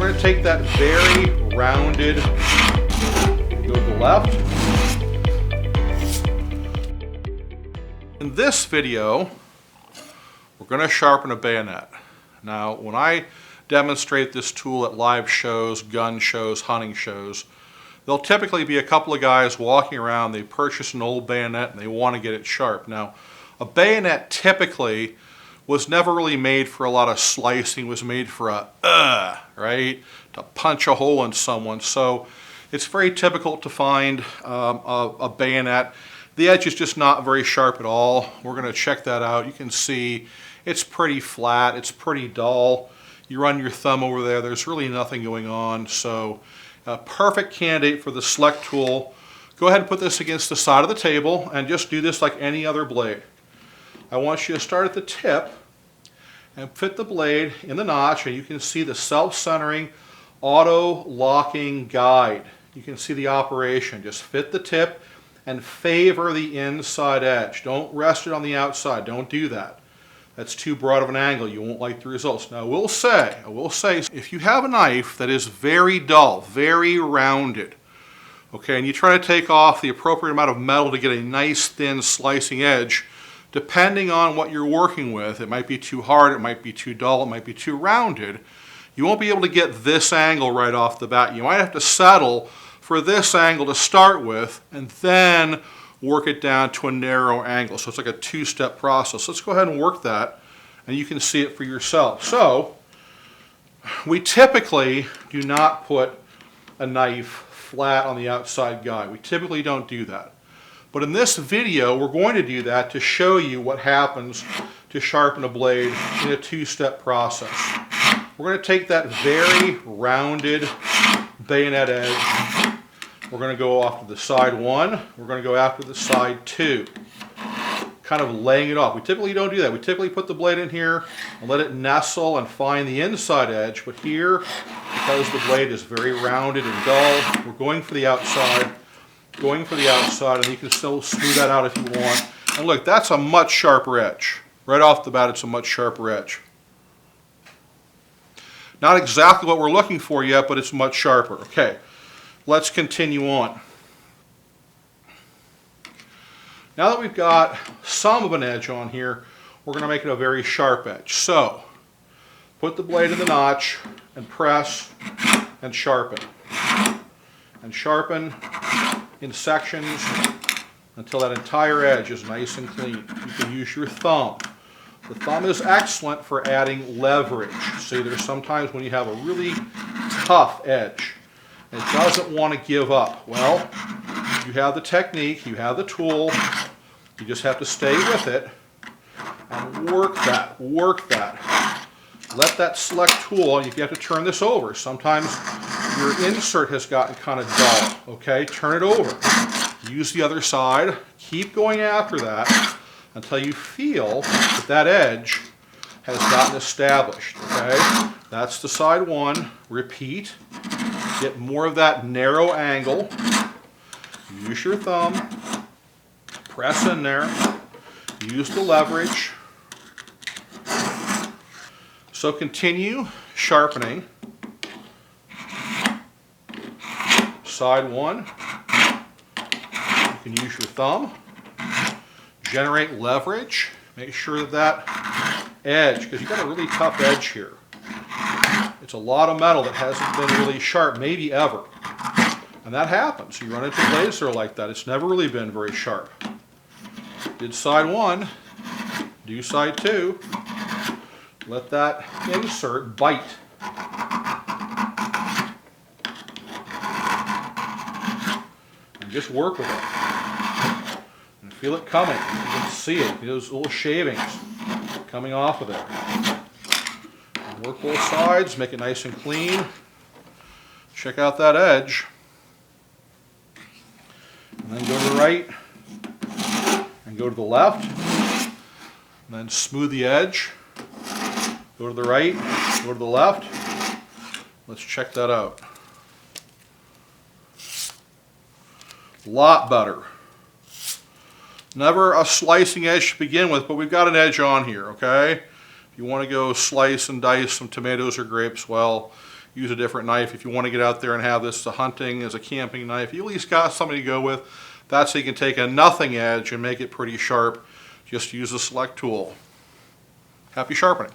we're going to take that very rounded, go to the left. In this video, we're going to sharpen a bayonet. Now, when I demonstrate this tool at live shows, gun shows, hunting shows, there'll typically be a couple of guys walking around, they purchase an old bayonet and they want to get it sharp. Now, a bayonet typically was never really made for a lot of slicing. It was made for right? To punch a hole in someone. So it's very typical to find a bayonet. The edge is just not very sharp at all. We're going to check that out. You can see it's pretty flat. It's pretty dull. You run your thumb over there. There's really nothing going on. So a perfect candidate for the SELECTOOL. Go ahead and put this against the side of the table and just do this like any other blade. I want you to start at the tip and fit the blade in the notch, and you can see the self-centering auto-locking guide. You can see the operation. Just fit the tip and favor the inside edge. Don't rest it on the outside. Don't do that. That's too broad of an angle. You won't like the results. Now I will say, if you have a knife that is very dull, very rounded, okay, and you try to take off the appropriate amount of metal to get a nice thin slicing edge, depending on what you're working with, it might be too hard, it might be too dull, it might be too rounded. You won't be able to get this angle right off the bat. You might have to settle for this angle to start with and then work it down to a narrow angle. So it's like a two-step process. Let's go ahead and work that and you can see it for yourself. So we typically do not put a knife flat on the outside guide. We typically don't do that. But in this video, we're going to do that to show you what happens to sharpen a blade in a two-step process. We're going to take that very rounded bayonet edge. We're going to go off to the side one. We're going to go after the side two, kind of laying it off. We typically don't do that. We typically put the blade in here and let it nestle and find the inside edge. But here, because the blade is very rounded and dull, we're going for the outside. And you can still smooth that out if you want. And look, that's a much sharper edge. Right off the bat, it's a much sharper edge. Not exactly what we're looking for yet, but it's much sharper. Okay, let's continue on. Now that we've got some of an edge on here, we're going to make it a very sharp edge. So, put the blade in the notch and press and sharpen. And sharpen in sections until that entire edge is nice and clean. You can use your thumb. The thumb is excellent for adding leverage. See, there's sometimes when you have a really tough edge and it doesn't want to give up. Well, you have the technique, you have the tool, you just have to stay with it and work that. Let that SELECTOOL, you have to turn this over. Sometimes your insert has gotten kind of dull, okay? Turn it over. Use the other side. Keep going after that until you feel that that edge has gotten established, okay? That's the side one. Repeat. Get more of that narrow angle. Use your thumb. Press in there. Use the leverage. So continue sharpening. Side one. You can use your thumb. Generate leverage. Make sure that that edge, because you've got a really tough edge here. It's a lot of metal that hasn't been really sharp, maybe ever. And that happens. You run into blades that are like that. It's never really been very sharp. Did side one. Do side two. Let that insert bite. And just work with it. And feel it coming. You can see it. Those little shavings coming off of there. And work both sides. Make it nice and clean. Check out that edge. And then go to the right. And go to the left. And then smooth the edge. Go to the right, go to the left. Let's check that out. A lot better. Never a slicing edge to begin with, but we've got an edge on here, okay? If you want to go slice and dice some tomatoes or grapes, well, use a different knife. If you want to get out there and have this as a hunting, as a camping knife, you at least got something to go with. That's so you can take a nothing edge and make it pretty sharp. Just use the select tool. Happy sharpening.